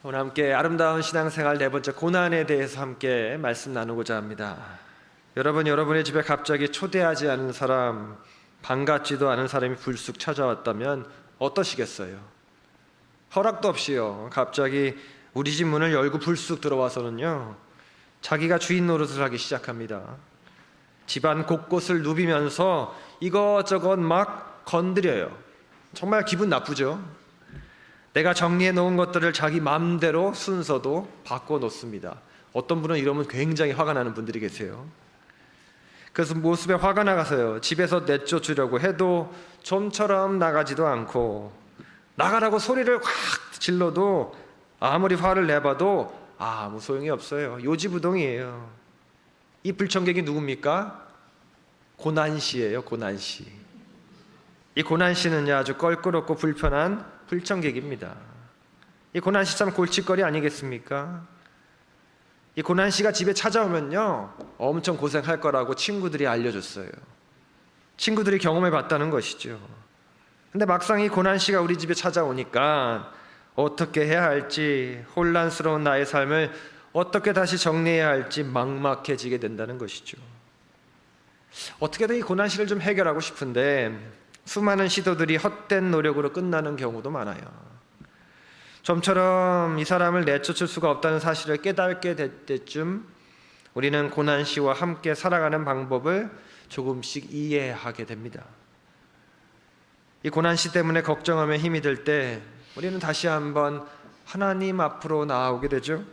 오늘 함께 아름다운 신앙생활 네 번째 고난에 대해서 함께 말씀 나누고자 합니다. 여러분의 집에 갑자기 초대하지 않은 사람, 반갑지도 않은 사람이 불쑥 찾아왔다면 어떠시겠어요? 허락도 없이요, 갑자기 우리 집 문을 열고 불쑥 들어와서는요, 자기가 주인 노릇을 하기 시작합니다. 집안 곳곳을 누비면서 이것저것 막 건드려요. 정말 기분 나쁘죠? 내가 정리해 놓은 것들을 자기 마음대로 순서도 바꿔 놓습니다. 어떤 분은 이러면 굉장히 화가 나는 분들이 계세요. 그래서 모습에 화가 나가서요, 집에서 내쫓으려고 해도 좀처럼 나가지도 않고, 나가라고 소리를 확 질러도 아무리 화를 내봐도 아무 소용이 없어요. 요지부동이에요. 이 불청객이 누굽니까? 고난씨예요. 고난씨. 이 고난씨는요, 아주 껄끄럽고 불편한 불청객입니다. 이 고난씨 참 골칫거리 아니겠습니까? 이 고난씨가 집에 찾아오면요, 엄청 고생할 거라고 친구들이 알려줬어요. 친구들이 경험해 봤다는 것이죠. 근데 막상 이 고난씨가 우리 집에 찾아오니까 어떻게 해야 할지, 혼란스러운 나의 삶을 어떻게 다시 정리해야 할지 막막해지게 된다는 것이죠. 어떻게든 이 고난씨를 좀 해결하고 싶은데 수많은 시도들이 헛된 노력으로 끝나는 경우도 많아요. 좀처럼 이 사람을 내쫓을 수가 없다는 사실을 깨닫게 될 때쯤 우리는 고난씨와 함께 살아가는 방법을 조금씩 이해하게 됩니다. 이 고난씨 때문에 걱정하며 힘이 들 때 우리는 다시 한번 하나님 앞으로 나아오게 되죠.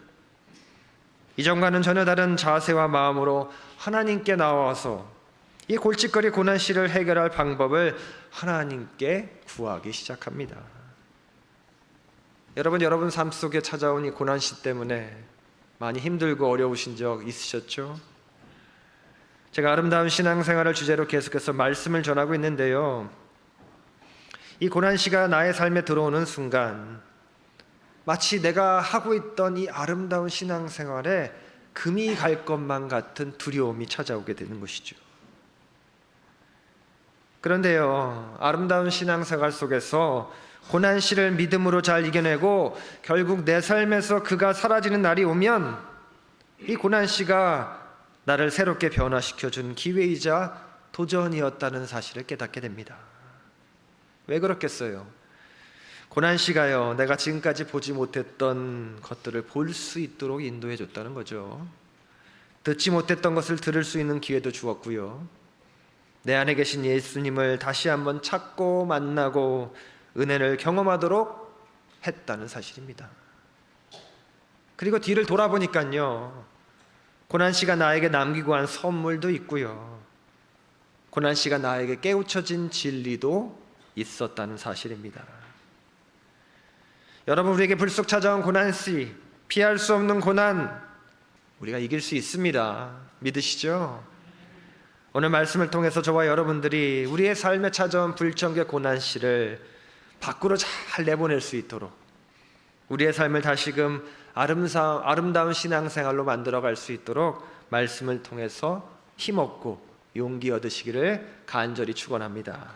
이전과는 전혀 다른 자세와 마음으로 하나님께 나와서 이 골칫거리 고난씨를 해결할 방법을 하나님께 구하기 시작합니다. 여러분 삶 속에 찾아온 이 고난씨 때문에 많이 힘들고 어려우신 적 있으셨죠? 제가 아름다운 신앙생활을 주제로 계속해서 말씀을 전하고 있는데요, 이 고난씨가 나의 삶에 들어오는 순간 마치 내가 하고 있던 이 아름다운 신앙생활에 금이 갈 것만 같은 두려움이 찾아오게 되는 것이죠. 그런데요, 아름다운 신앙생활 속에서 고난씨를 믿음으로 잘 이겨내고 결국 내 삶에서 그가 사라지는 날이 오면 이 고난씨가 나를 새롭게 변화시켜준 기회이자 도전이었다는 사실을 깨닫게 됩니다. 왜 그렇겠어요? 고난씨가요, 내가 지금까지 보지 못했던 것들을 볼 수 있도록 인도해 줬다는 거죠. 듣지 못했던 것을 들을 수 있는 기회도 주었고요, 내 안에 계신 예수님을 다시 한번 찾고 만나고 은혜를 경험하도록 했다는 사실입니다. 그리고 뒤를 돌아보니까요, 고난씨가 나에게 남기고 한 선물도 있고요, 고난씨가 나에게 깨우쳐진 진리도 있었다는 사실입니다. 여러분, 우리에게 불쑥 찾아온 고난씨, 피할 수 없는 고난, 우리가 이길 수 있습니다. 믿으시죠? 오늘 말씀을 통해서 저와 여러분들이 우리의 삶에 찾아온 불청객 고난씨를 밖으로 잘 내보낼 수 있도록, 우리의 삶을 다시금 아름다운 신앙생활로 만들어갈 수 있도록 말씀을 통해서 힘없고 용기 얻으시기를 간절히 축원합니다.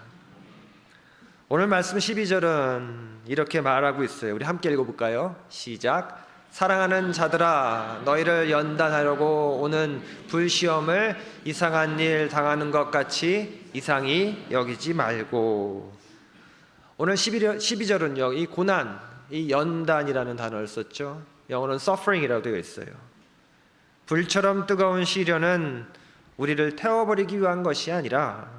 오늘 말씀 12절은 이렇게 말하고 있어요. 우리 함께 읽어볼까요? 시작. 사랑하는 자들아, 너희를 연단하려고 오는 불시험을 이상한 일 당하는 것 같이 이상히 여기지 말고. 오늘 12절은요, 이 고난, 이 연단이라는 단어를 썼죠. 영어로는 suffering이라고 되어 있어요. 불처럼 뜨거운 시련은 우리를 태워버리기 위한 것이 아니라,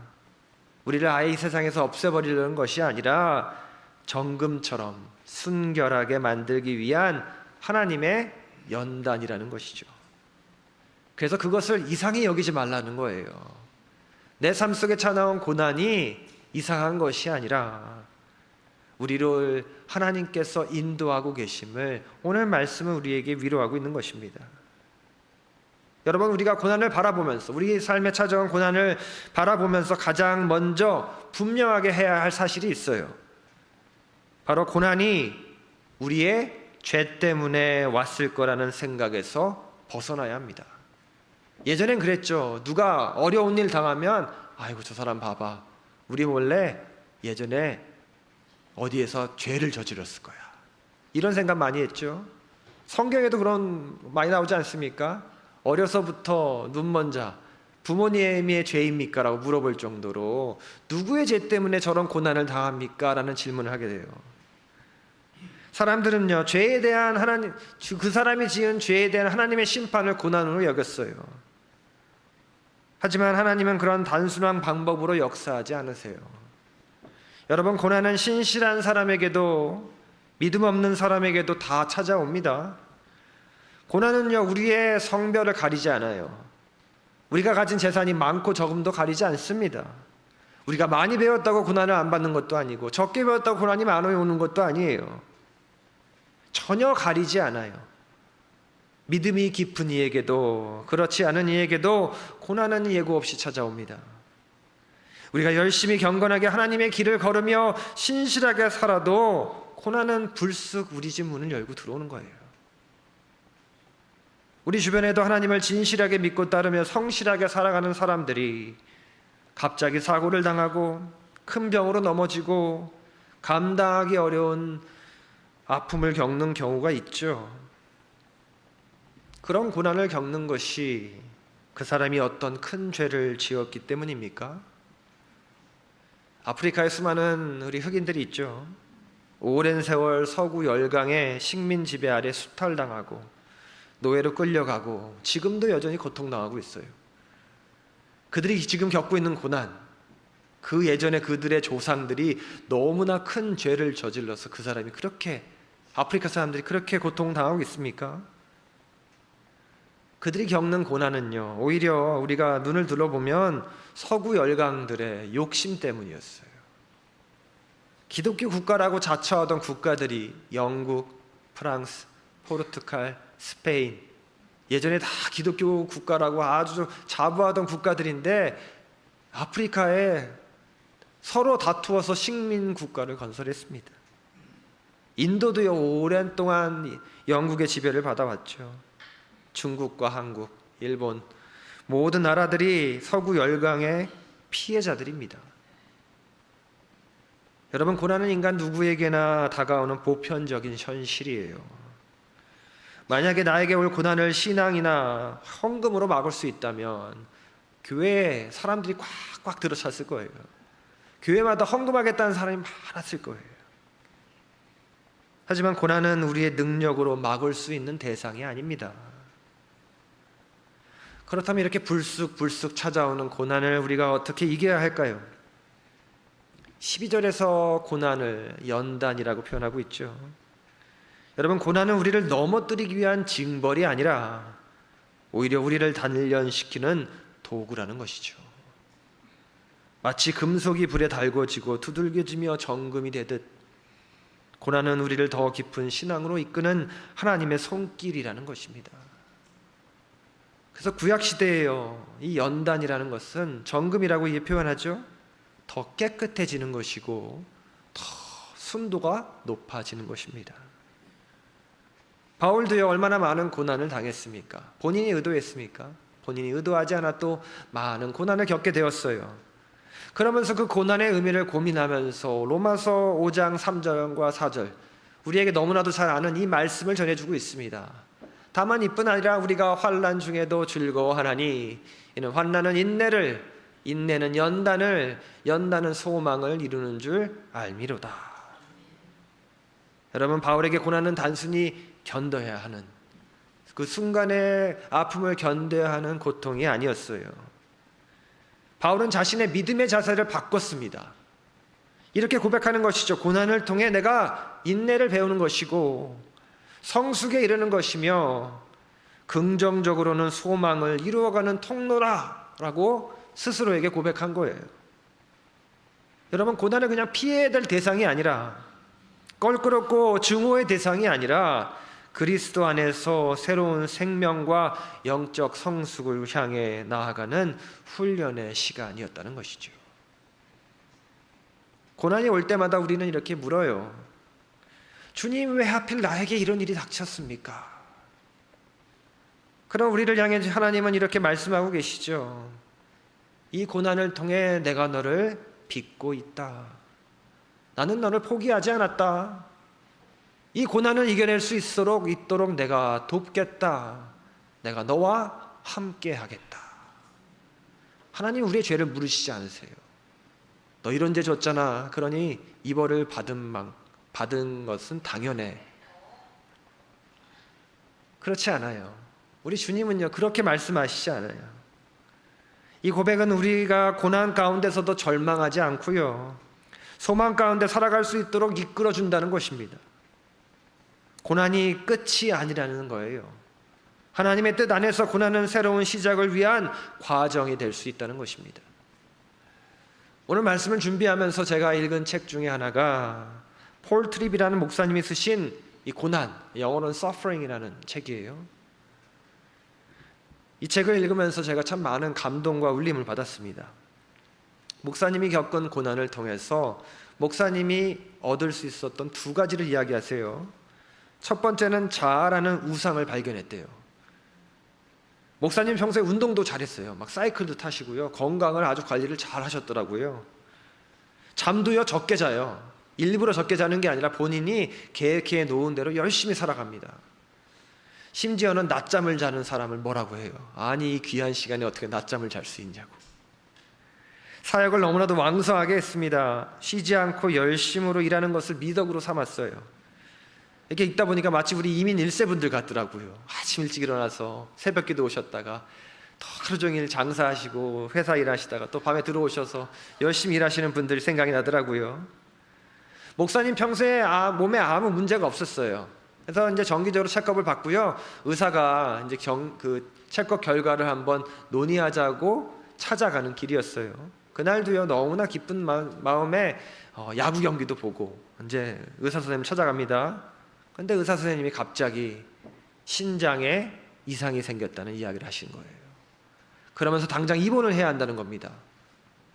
우리를 아예 이 세상에서 없애버리려는 것이 아니라 정금처럼 순결하게 만들기 위한 하나님의 연단이라는 것이죠. 그래서 그것을 이상히 여기지 말라는 거예요. 내 삶 속에 찾아온 고난이 이상한 것이 아니라 우리를 하나님께서 인도하고 계심을 오늘 말씀은 우리에게 위로하고 있는 것입니다. 여러분, 우리가 고난을 바라보면서, 우리의 삶에 찾아온 고난을 바라보면서 가장 먼저 분명하게 해야 할 사실이 있어요. 바로 고난이 우리의 죄 때문에 왔을 거라는 생각에서 벗어나야 합니다. 예전엔 그랬죠. 누가 어려운 일 당하면 아이고 저 사람 봐봐, 우리 원래 예전에 어디에서 죄를 저질렀을 거야, 이런 생각 많이 했죠. 성경에도 그런 많이 나오지 않습니까? 어려서부터 눈먼 자, 부모님의 죄입니까? 라고 물어볼 정도로 누구의 죄 때문에 저런 고난을 당합니까? 라는 질문을 하게 돼요. 사람들은요, 죄에 대한 하나님, 그 사람이 지은 죄에 대한 하나님의 심판을 고난으로 여겼어요. 하지만 하나님은 그런 단순한 방법으로 역사하지 않으세요. 여러분, 고난은 신실한 사람에게도 믿음 없는 사람에게도 다 찾아옵니다. 고난은요, 우리의 성별을 가리지 않아요. 우리가 가진 재산이 많고 적음도 가리지 않습니다. 우리가 많이 배웠다고 고난을 안 받는 것도 아니고 적게 배웠다고 고난이 많이 오는 것도 아니에요. 전혀 가리지 않아요. 믿음이 깊은 이에게도 그렇지 않은 이에게도 고난은 예고 없이 찾아옵니다. 우리가 열심히 경건하게 하나님의 길을 걸으며 신실하게 살아도 고난은 불쑥 우리 집 문을 열고 들어오는 거예요. 우리 주변에도 하나님을 진실하게 믿고 따르며 성실하게 살아가는 사람들이 갑자기 사고를 당하고 큰 병으로 넘어지고 감당하기 어려운 아픔을 겪는 경우가 있죠. 그런 고난을 겪는 것이 그 사람이 어떤 큰 죄를 지었기 때문입니까? 아프리카에 수많은 우리 흑인들이 있죠. 오랜 세월 서구 열강의 식민 지배 아래 수탈당하고 노예로 끌려가고 지금도 여전히 고통당하고 있어요. 그들이 지금 겪고 있는 고난, 그 예전에 그들의 조상들이 너무나 큰 죄를 저질러서 그 사람이 그렇게, 아프리카 사람들이 그렇게 고통당하고 있습니까? 그들이 겪는 고난은요, 오히려 우리가 눈을 들어보면 서구 열강들의 욕심 때문이었어요. 기독교 국가라고 자처하던 국가들이 영국, 프랑스, 포르투갈, 스페인, 예전에 다 기독교 국가라고 아주 자부하던 국가들인데 아프리카에 서로 다투어서 식민 국가를 건설했습니다. 인도도요, 오랜 동안 영국의 지배를 받아왔죠. 중국과 한국, 일본, 모든 나라들이 서구 열강의 피해자들입니다. 여러분, 고난은 인간 누구에게나 다가오는 보편적인 현실이에요. 만약에 나에게 올 고난을 신앙이나 헌금으로 막을 수 있다면 교회에 사람들이 꽉꽉 들어찼을 거예요. 교회마다 헌금하겠다는 사람이 많았을 거예요. 하지만 고난은 우리의 능력으로 막을 수 있는 대상이 아닙니다. 그렇다면 이렇게 불쑥 찾아오는 고난을 우리가 어떻게 이겨야 할까요? 12절에서 고난을 연단이라고 표현하고 있죠. 여러분, 고난은 우리를 넘어뜨리기 위한 징벌이 아니라 오히려 우리를 단련시키는 도구라는 것이죠. 마치 금속이 불에 달궈지고 두들겨지며 정금이 되듯 고난은 우리를 더 깊은 신앙으로 이끄는 하나님의 손길이라는 것입니다. 그래서 구약시대에요, 이 연단이라는 것은 정금이라고 표현하죠. 더 깨끗해지는 것이고 더 순도가 높아지는 것입니다. 바울도요, 얼마나 많은 고난을 당했습니까? 본인이 의도했습니까? 본인이 의도하지 않아도 많은 고난을 겪게 되었어요. 그러면서 그 고난의 의미를 고민하면서 로마서 5장 3절과 4절, 우리에게 너무나도 잘 아는 이 말씀을 전해주고 있습니다. 다만 이뿐 아니라 우리가 환난 중에도 즐거워하나니 이는 환난은 인내를, 인내는 연단을, 연단은 소망을 이루는 줄 알미로다. 여러분, 바울에게 고난은 단순히 견뎌야 하는, 그 순간의 아픔을 견뎌야 하는 고통이 아니었어요. 바울은 자신의 믿음의 자세를 바꿨습니다. 이렇게 고백하는 것이죠. 고난을 통해 내가 인내를 배우는 것이고 성숙에 이르는 것이며 긍정적으로는 소망을 이루어가는 통로라 라고 스스로에게 고백한 거예요. 여러분, 고난은 그냥 피해야 될 대상이 아니라, 껄끄럽고 증오의 대상이 아니라 그리스도 안에서 새로운 생명과 영적 성숙을 향해 나아가는 훈련의 시간이었다는 것이죠. 고난이 올 때마다 우리는 이렇게 물어요. 주님, 왜 하필 나에게 이런 일이 닥쳤습니까? 그럼 우리를 향해 하나님은 이렇게 말씀하고 계시죠. 이 고난을 통해 내가 너를 빚고 있다. 나는 너를 포기하지 않았다. 이 고난을 이겨낼 수 있도록 내가 돕겠다. 내가 너와 함께 하겠다. 하나님 우리의 죄를 물으시지 않으세요. 너 이런 죄 졌잖아. 그러니 이 벌을 받은 것은 당연해. 그렇지 않아요. 우리 주님은요 그렇게 말씀하시지 않아요. 이 고백은 우리가 고난 가운데서도 절망하지 않고요, 소망 가운데 살아갈 수 있도록 이끌어준다는 것입니다. 고난이 끝이 아니라는 거예요. 하나님의 뜻 안에서 고난은 새로운 시작을 위한 과정이 될 수 있다는 것입니다. 오늘 말씀을 준비하면서 제가 읽은 책 중에 하나가 폴 트립이라는 목사님이 쓰신 이 고난, 영어로는 suffering이라는 책이에요. 이 책을 읽으면서 제가 참 많은 감동과 울림을 받았습니다. 목사님이 겪은 고난을 통해서 목사님이 얻을 수 있었던 두 가지를 이야기하세요. 첫 번째는 자아라는 우상을 발견했대요. 목사님 평소에 운동도 잘했어요. 막 사이클도 타시고요, 건강을 아주 관리를 잘 하셨더라고요. 잠도요 적게 자요. 일부러 적게 자는 게 아니라 본인이 계획해 놓은 대로 열심히 살아갑니다. 심지어는 낮잠을 자는 사람을 뭐라고 해요? 아니 이 귀한 시간에 어떻게 낮잠을 잘 수 있냐고. 사역을 너무나도 왕성하게 했습니다. 쉬지 않고 열심으로 일하는 것을 미덕으로 삼았어요. 이렇게 읽다 보니까 마치 우리 이민 1세분들 같더라고요. 아침 일찍 일어나서 새벽기도 오셨다가 또 하루 종일 장사하시고 회사 일하시다가 또 밤에 들어오셔서 열심히 일하시는 분들이 생각이 나더라고요. 목사님 평소에 몸에 아무 문제가 없었어요. 그래서 이제 정기적으로 체크업을 받고요, 의사가 이제 그 체크업 결과를 한번 논의하자고 찾아가는 길이었어요. 그날도요 너무나 기쁜 마음에 야구 경기도 보고 이제 의사 선생님 찾아갑니다. 근데 의사 선생님이 갑자기 신장에 이상이 생겼다는 이야기를 하신 거예요. 그러면서 당장 입원을 해야 한다는 겁니다.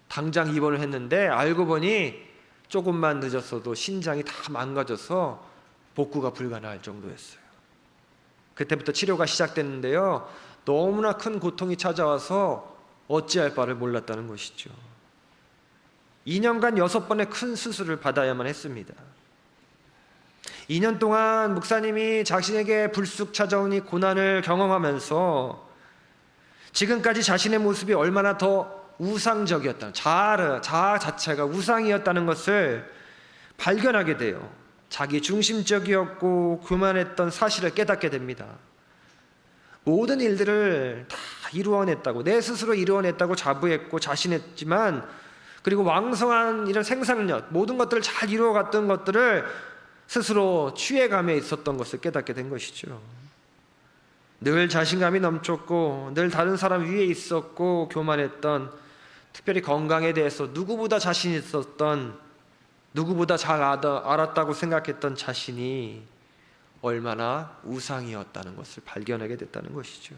당장 입원을 했는데 알고 보니 조금만 늦었어도 신장이 다 망가져서 복구가 불가능할 정도였어요. 그때부터 치료가 시작됐는데요, 너무나 큰 고통이 찾아와서 어찌할 바를 몰랐다는 것이죠. 2년간 6번의 큰 수술을 받아야만 했습니다. 2년 동안 목사님이 자신에게 불쑥 찾아온 이 고난을 경험하면서 지금까지 자신의 모습이 얼마나 더 우상적이었다, 자아 자체가 우상이었다는 것을 발견하게 돼요. 자기 중심적이었고 교만했던 사실을 깨닫게 됩니다. 모든 일들을 다 이루어냈다고, 내 스스로 이루어냈다고 자부했고 자신했지만, 그리고 왕성한 이런 생산력, 모든 것들을 잘 이루어갔던 것들을 스스로 취해감에 있었던 것을 깨닫게 된 것이죠. 늘 자신감이 넘쳤고 늘 다른 사람 위에 있었고 교만했던, 특별히 건강에 대해서 누구보다 자신 있었던, 누구보다 잘 알았다고 생각했던 자신이 얼마나 우상이었다는 것을 발견하게 됐다는 것이죠.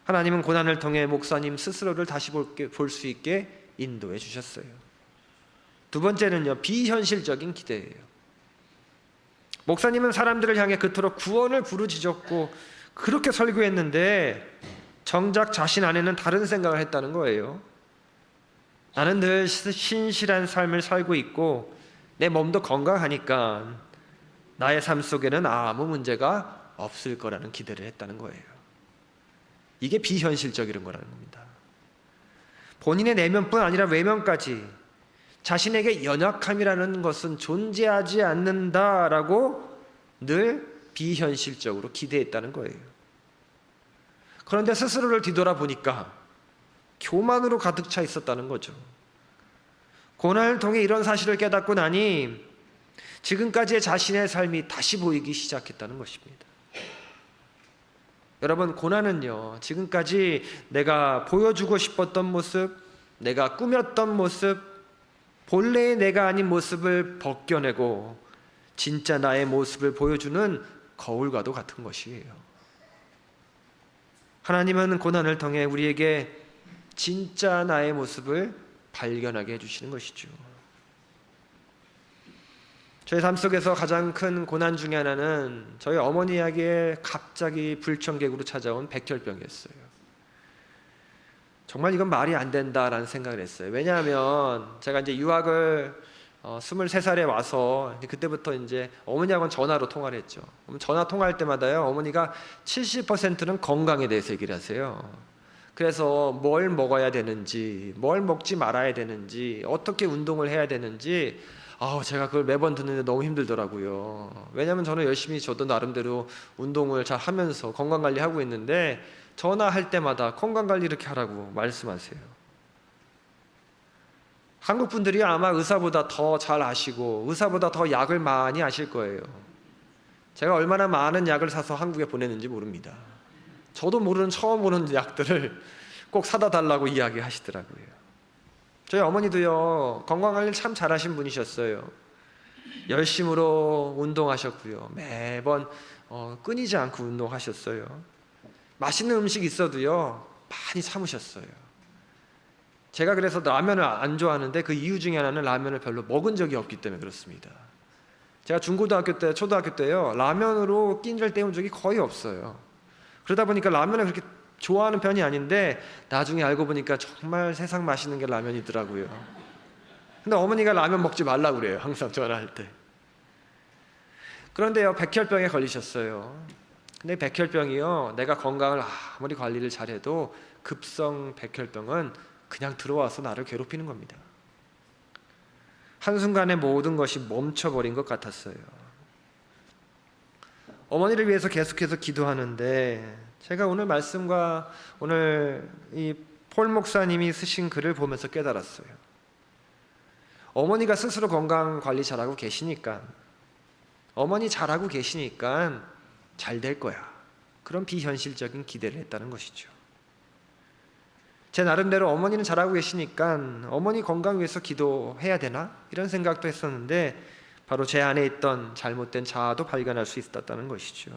하나님은 고난을 통해 목사님 스스로를 다시 볼 수 있게 인도해 주셨어요. 두 번째는요, 비현실적인 기대예요. 목사님은 사람들을 향해 그토록 구원을 부르짖었고 그렇게 설교했는데 정작 자신 안에는 다른 생각을 했다는 거예요. 나는 늘 신실한 삶을 살고 있고 내 몸도 건강하니까 나의 삶 속에는 아무 문제가 없을 거라는 기대를 했다는 거예요. 이게 비현실적인 거라는 겁니다. 본인의 내면뿐 아니라 외면까지 자신에게 연약함이라는 것은 존재하지 않는다라고 늘 비현실적으로 기대했다는 거예요. 그런데 스스로를 뒤돌아보니까 교만으로 가득 차 있었다는 거죠. 고난을 통해 이런 사실을 깨닫고 나니 지금까지의 자신의 삶이 다시 보이기 시작했다는 것입니다. 여러분, 고난은요, 지금까지 내가 보여주고 싶었던 모습, 내가 꾸몄던 모습, 본래의 내가 아닌 모습을 벗겨내고 진짜 나의 모습을 보여주는 거울과도 같은 것이에요. 하나님은 고난을 통해 우리에게 진짜 나의 모습을 발견하게 해주시는 것이죠. 저희 삶 속에서 가장 큰 고난 중에 하나는 저희 어머니에게 갑자기 불청객으로 찾아온 백혈병이었어요. 정말 이건 말이 안 된다라는 생각을 했어요. 왜냐하면 제가 이제 유학을 23살에 와서 그때부터 이제 어머니하고는 전화로 통화를 했죠. 전화 통화할 때마다요, 어머니가 70%는 건강에 대해서 얘기를 하세요. 그래서 뭘 먹어야 되는지, 뭘 먹지 말아야 되는지, 어떻게 운동을 해야 되는지, 제가 그걸 매번 듣는데 너무 힘들더라고요. 왜냐하면 저는 열심히 저도 나름대로 운동을 잘 하면서 건강관리하고 있는데 전화할 때마다 건강관리 이렇게 하라고 말씀하세요. 한국 분들이 아마 의사보다 더 잘 아시고 의사보다 더 약을 많이 아실 거예요. 제가 얼마나 많은 약을 사서 한국에 보냈는지 모릅니다. 저도 모르는 처음 보는 약들을 꼭 사다 달라고 이야기하시더라고요. 저희 어머니도요, 건강관리를 참 잘하신 분이셨어요. 열심으로 운동하셨고요, 매번 끊이지 않고 운동하셨어요. 맛있는 음식 있어도요 많이 참으셨어요. 제가 그래서 라면을 안 좋아하는데 그 이유 중에 하나는 라면을 별로 먹은 적이 없기 때문에 그렇습니다. 제가 중고등학교 때, 초등학교 때요, 라면으로 낀절 때운 적이 거의 없어요. 그러다 보니까 라면을 그렇게 좋아하는 편이 아닌데 나중에 알고 보니까 정말 세상 맛있는 게 라면이더라고요. 근데 어머니가 라면 먹지 말라고 그래요, 항상 전화할 때. 그런데요, 백혈병에 걸리셨어요. 근데 백혈병이요, 내가 건강을 아무리 관리를 잘해도 급성 백혈병은 그냥 들어와서 나를 괴롭히는 겁니다. 한순간에 모든 것이 멈춰버린 것 같았어요. 어머니를 위해서 계속해서 기도하는데 제가 오늘 말씀과 오늘 이 폴 목사님이 쓰신 글을 보면서 깨달았어요. 어머니가 스스로 건강 관리 잘하고 계시니까, 어머니 잘하고 계시니까 잘 될 거야, 그런 비현실적인 기대를 했다는 것이죠. 제 나름대로 어머니는 잘하고 계시니까 어머니 건강 위해서 기도해야 되나? 이런 생각도 했었는데 바로 제 안에 있던 잘못된 자아도 발견할 수 있었다는 것이죠.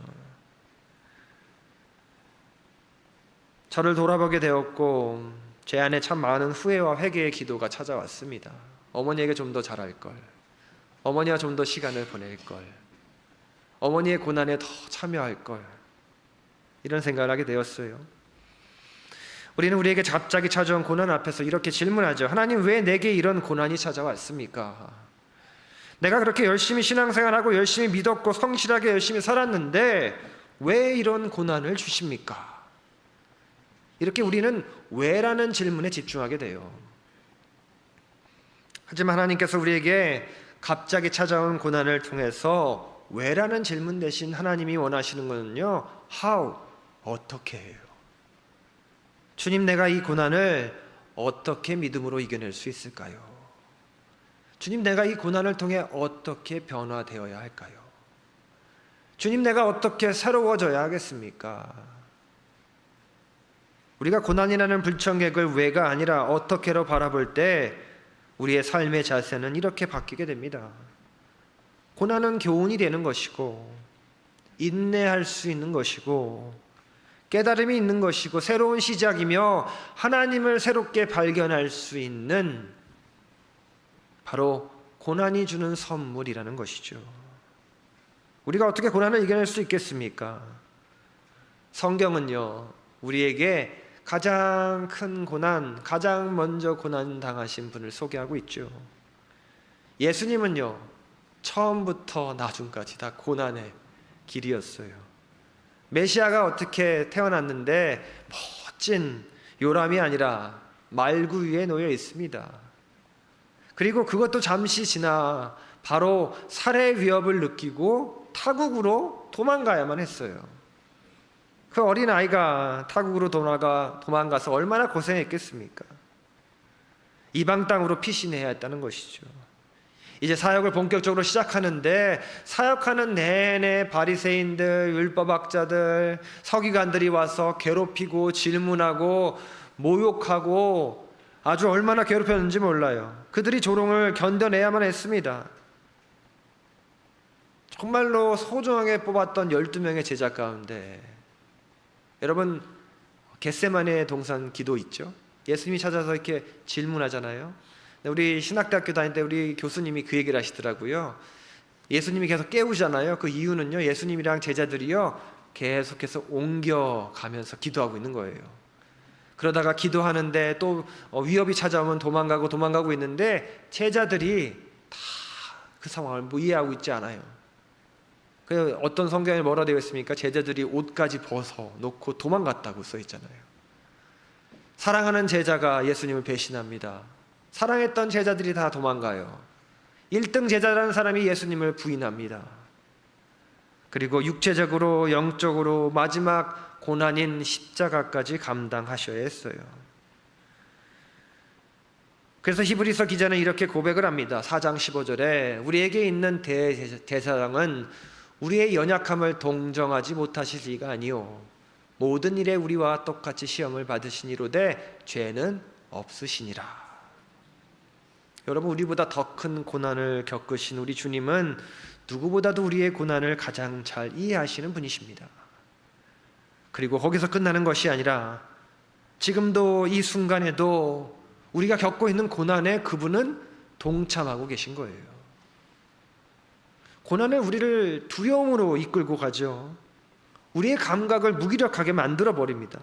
저를 돌아보게 되었고 제 안에 참 많은 후회와 회개의 기도가 찾아왔습니다. 어머니에게 좀 더 잘할 걸, 어머니와 좀 더 시간을 보낼 걸, 어머니의 고난에 더 참여할 걸, 이런 생각을 하게 되었어요. 우리는 우리에게 갑자기 찾아온 고난 앞에서 이렇게 질문하죠. 하나님, 왜 내게 이런 고난이 찾아왔습니까? 내가 그렇게 열심히 신앙생활하고 열심히 믿었고 성실하게 열심히 살았는데 왜 이런 고난을 주십니까? 이렇게 우리는 왜라는 질문에 집중하게 돼요. 하지만 하나님께서 우리에게 갑자기 찾아온 고난을 통해서 왜라는 질문 대신 하나님이 원하시는 것은요, how, 어떻게 해요? 주님, 내가 이 고난을 어떻게 믿음으로 이겨낼 수 있을까요? 주님, 내가 이 고난을 통해 어떻게 변화되어야 할까요? 주님, 내가 어떻게 새로워져야 하겠습니까? 우리가 고난이라는 불청객을 왜가 아니라 어떻게로 바라볼 때 우리의 삶의 자세는 이렇게 바뀌게 됩니다. 고난은 교훈이 되는 것이고 인내할 수 있는 것이고 깨달음이 있는 것이고 새로운 시작이며 하나님을 새롭게 발견할 수 있는 바로 고난이 주는 선물이라는 것이죠. 우리가 어떻게 고난을 이겨낼 수 있겠습니까? 성경은요, 우리에게 가장 큰 고난, 가장 먼저 고난 당하신 분을 소개하고 있죠. 예수님은요, 처음부터 나중까지 다 고난의 길이었어요. 메시아가 어떻게 태어났는데 멋진 요람이 아니라 말구 위에 놓여 있습니다. 그리고 그것도 잠시 지나 바로 살해 위협을 느끼고 타국으로 도망가야만 했어요. 그 어린 아이가 타국으로 도망가서 얼마나 고생했겠습니까? 이방 땅으로 피신해야 했다는 것이죠. 이제 사역을 본격적으로 시작하는데 사역하는 내내 바리새인들, 율법학자들, 서기관들이 와서 괴롭히고 질문하고 모욕하고 아주 얼마나 괴롭혔는지 몰라요. 그들이 조롱을 견뎌내야만 했습니다. 정말로 소중하게 뽑았던 12명의 제자 가운데 여러분, 겟세마네 동산 기도 있죠? 예수님이 찾아서 이렇게 질문하잖아요. 우리 신학대학교 다닐 때 우리 교수님이 그 얘기를 하시더라고요. 예수님이 계속 깨우잖아요. 그 이유는요, 예수님이랑 제자들이요 계속해서 옮겨가면서 기도하고 있는 거예요. 그러다가 기도하는데 또 위협이 찾아오면 도망가고 있는데 제자들이 다 그 상황을 이해하고 있지 않아요. 그 어떤 성경에 뭐라 되어 있습니까? 제자들이 옷까지 벗어 놓고 도망갔다고 써 있잖아요. 사랑하는 제자가 예수님을 배신합니다. 사랑했던 제자들이 다 도망가요. 1등 제자라는 사람이 예수님을 부인합니다. 그리고 육체적으로 영적으로 마지막 고난인 십자가까지 감당하셔야 했어요. 그래서 히브리서 기자는 이렇게 고백을 합니다. 4장 15절에 우리에게 있는 대제사장은 우리의 연약함을 동정하지 못하실 리가 아니요 모든 일에 우리와 똑같이 시험을 받으시니로되 죄는 없으시니라. 여러분, 우리보다 더 큰 고난을 겪으신 우리 주님은 누구보다도 우리의 고난을 가장 잘 이해하시는 분이십니다. 그리고 거기서 끝나는 것이 아니라 지금도 이 순간에도 우리가 겪고 있는 고난에 그분은 동참하고 계신 거예요. 고난은 우리를 두려움으로 이끌고 가죠. 우리의 감각을 무기력하게 만들어 버립니다.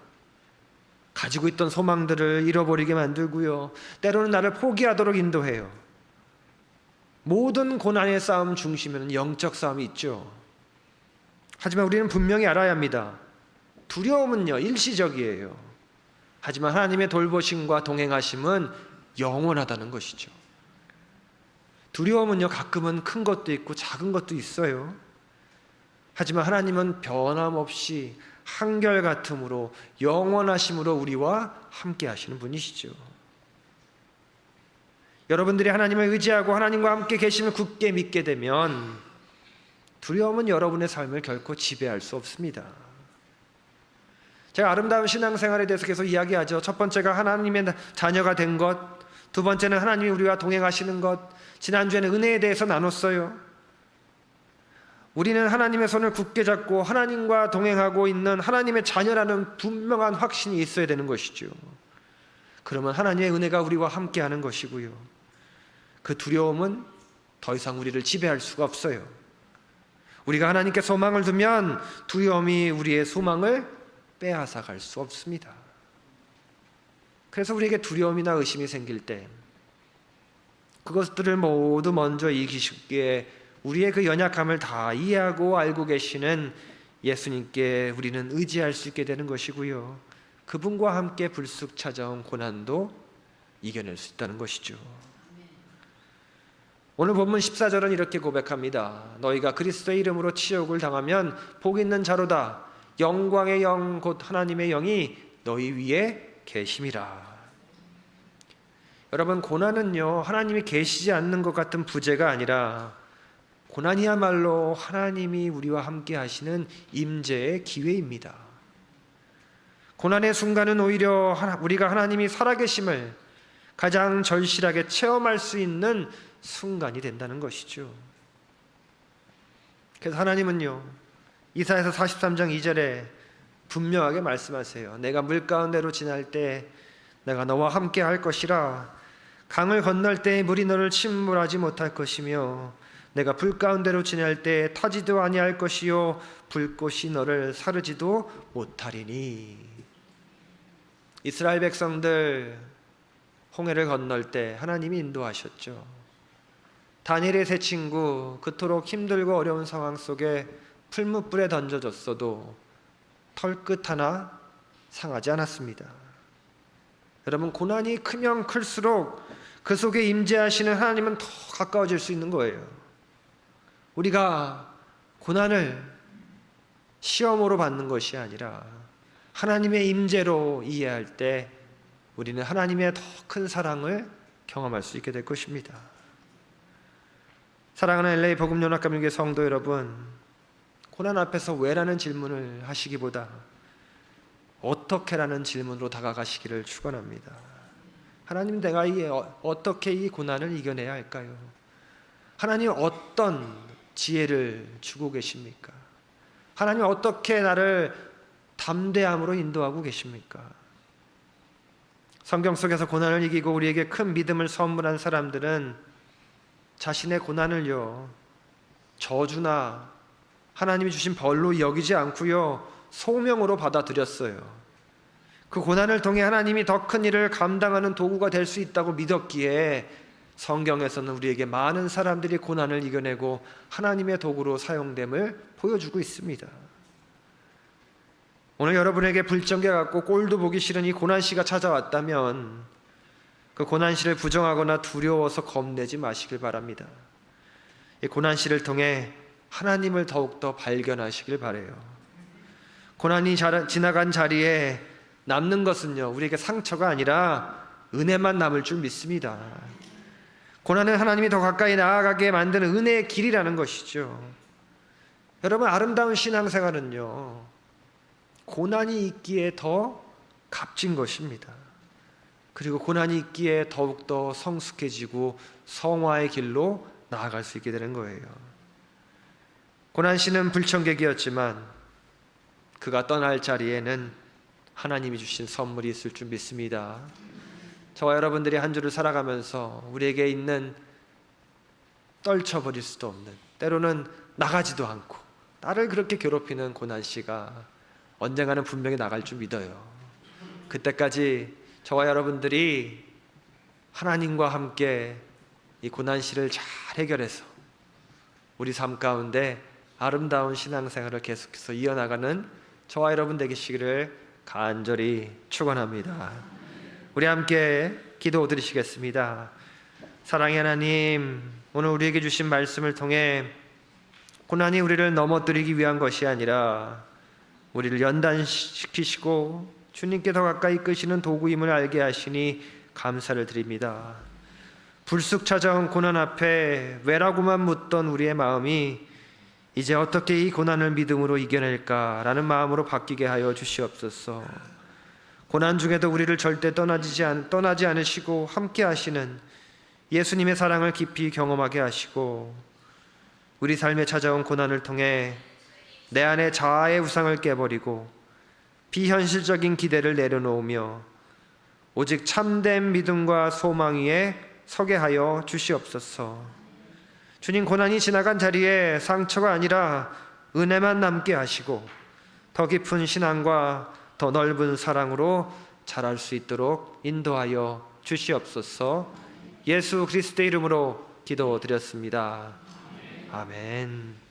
가지고 있던 소망들을 잃어버리게 만들고요. 때로는 나를 포기하도록 인도해요. 모든 고난의 싸움 중심에는 영적 싸움이 있죠. 하지만 우리는 분명히 알아야 합니다. 두려움은요, 일시적이에요. 하지만 하나님의 돌보심과 동행하심은 영원하다는 것이죠. 두려움은요, 가끔은 큰 것도 있고 작은 것도 있어요. 하지만 하나님은 변함없이 한결같음으로 영원하심으로 우리와 함께 하시는 분이시죠. 여러분들이 하나님을 의지하고 하나님과 함께 계심을 굳게 믿게 되면 두려움은 여러분의 삶을 결코 지배할 수 없습니다. 제가 아름다운 신앙생활에 대해서 계속 이야기하죠. 첫 번째가 하나님의 자녀가 된 것, 두 번째는 하나님이 우리와 동행하시는 것, 지난주에는 은혜에 대해서 나눴어요. 우리는 하나님의 손을 굳게 잡고 하나님과 동행하고 있는 하나님의 자녀라는 분명한 확신이 있어야 되는 것이죠. 그러면 하나님의 은혜가 우리와 함께하는 것이고요. 그 두려움은 더 이상 우리를 지배할 수가 없어요. 우리가 하나님께 소망을 두면 두려움이 우리의 소망을 빼앗아 갈 수 없습니다. 그래서 우리에게 두려움이나 의심이 생길 때 그것들을 모두 먼저 이기시기에 우리의 그 연약함을 다 이해하고 알고 계시는 예수님께 우리는 의지할 수 있게 되는 것이고요. 그분과 함께 불쑥 찾아온 고난도 이겨낼 수 있다는 것이죠. 오늘 본문 14절은 이렇게 고백합니다. 너희가 그리스도의 이름으로 치욕을 당하면 복 있는 자로다. 영광의 영 곧 하나님의 영이 너희 위에 계심이라. 여러분, 고난은요, 하나님이 계시지 않는 것 같은 부재가 아니라 고난이야말로 하나님이 우리와 함께 하시는 임재의 기회입니다. 고난의 순간은 오히려 우리가 하나님이 살아계심을 가장 절실하게 체험할 수 있는 순간이 된다는 것이죠. 그래서 하나님은요, 이사야서 43장 2절에 분명하게 말씀하세요. 내가 물 가운데로 지날 때 내가 너와 함께 할 것이라. 강을 건널 때 물이 너를 침몰하지 못할 것이며 내가 불 가운데로 지날 때 타지도 아니할 것이요 불꽃이 너를 사르지도 못하리니. 이스라엘 백성들 홍해를 건널 때 하나님이 인도하셨죠. 다니엘의 세 친구 그토록 힘들고 어려운 상황 속에 풀무불에 던져졌어도 털끝 하나 상하지 않았습니다. 여러분, 고난이 크면 클수록 그 속에 임재하시는 하나님은 더 가까워질 수 있는 거예요. 우리가 고난을 시험으로 받는 것이 아니라 하나님의 임재로 이해할 때 우리는 하나님의 더 큰 사랑을 경험할 수 있게 될 것입니다. 사랑하는 LA 복음연합감리교회 성도 여러분, 고난 앞에서 왜라는 질문을 하시기보다 어떻게라는 질문으로 다가가시기를 축원합니다. 하나님, 내가 어떻게 이 고난을 이겨내야 할까요? 하나님, 어떤 지혜를 주고 계십니까? 하나님, 어떻게 나를 담대함으로 인도하고 계십니까? 성경 속에서 고난을 이기고 우리에게 큰 믿음을 선물한 사람들은 자신의 고난을요, 저주나 하나님이 주신 벌로 여기지 않고요, 소명으로 받아들였어요. 그 고난을 통해 하나님이 더 큰 일을 감당하는 도구가 될 수 있다고 믿었기에 성경에서는 우리에게 많은 사람들이 고난을 이겨내고 하나님의 도구로 사용됨을 보여주고 있습니다. 오늘 여러분에게 불청객 같고 꼴도 보기 싫은 이 고난시가 찾아왔다면 그 고난시를 부정하거나 두려워서 겁내지 마시길 바랍니다. 이 고난시를 통해 하나님을 더욱더 발견하시길 바라요. 고난이 지나간 자리에 남는 것은요, 우리에게 상처가 아니라 은혜만 남을 줄 믿습니다. 고난은 하나님이 더 가까이 나아가게 만드는 은혜의 길이라는 것이죠. 여러분, 아름다운 신앙생활은요, 고난이 있기에 더 값진 것입니다. 그리고 고난이 있기에 더욱더 성숙해지고 성화의 길로 나아갈 수 있게 되는 거예요. 고난씨는 불청객이었지만 그가 떠날 자리에는 하나님이 주신 선물이 있을 줄 믿습니다. 저와 여러분들이 한 주를 살아가면서 우리에게 있는 떨쳐버릴 수도 없는, 때로는 나가지도 않고 나를 그렇게 괴롭히는 고난씨가 언젠가는 분명히 나갈 줄 믿어요. 그때까지 저와 여러분들이 하나님과 함께 이 고난씨를 잘 해결해서 우리 삶 가운데 아름다운 신앙생활을 계속해서 이어나가는 저와 여러분 되시기를 간절히 축원합니다. 우리 함께 기도 드리시겠습니다. 사랑의 하나님, 오늘 우리에게 주신 말씀을 통해 고난이 우리를 넘어뜨리기 위한 것이 아니라 우리를 연단시키시고 주님께 더 가까이 이끄시는 도구임을 알게 하시니 감사를 드립니다. 불쑥 찾아온 고난 앞에 왜라고만 묻던 우리의 마음이 이제 어떻게 이 고난을 믿음으로 이겨낼까라는 마음으로 바뀌게 하여 주시옵소서. 고난 중에도 우리를 절대 떠나지 않으시고 함께 하시는 예수님의 사랑을 깊이 경험하게 하시고, 우리 삶에 찾아온 고난을 통해 내 안에 자아의 우상을 깨버리고 비현실적인 기대를 내려놓으며 오직 참된 믿음과 소망 위에 서게 하여 주시옵소서. 주님, 고난이 지나간 자리에 상처가 아니라 은혜만 남게 하시고 더 깊은 신앙과 더 넓은 사랑으로 자랄 수 있도록 인도하여 주시옵소서. 예수 그리스도의 이름으로 기도드렸습니다. 아멘.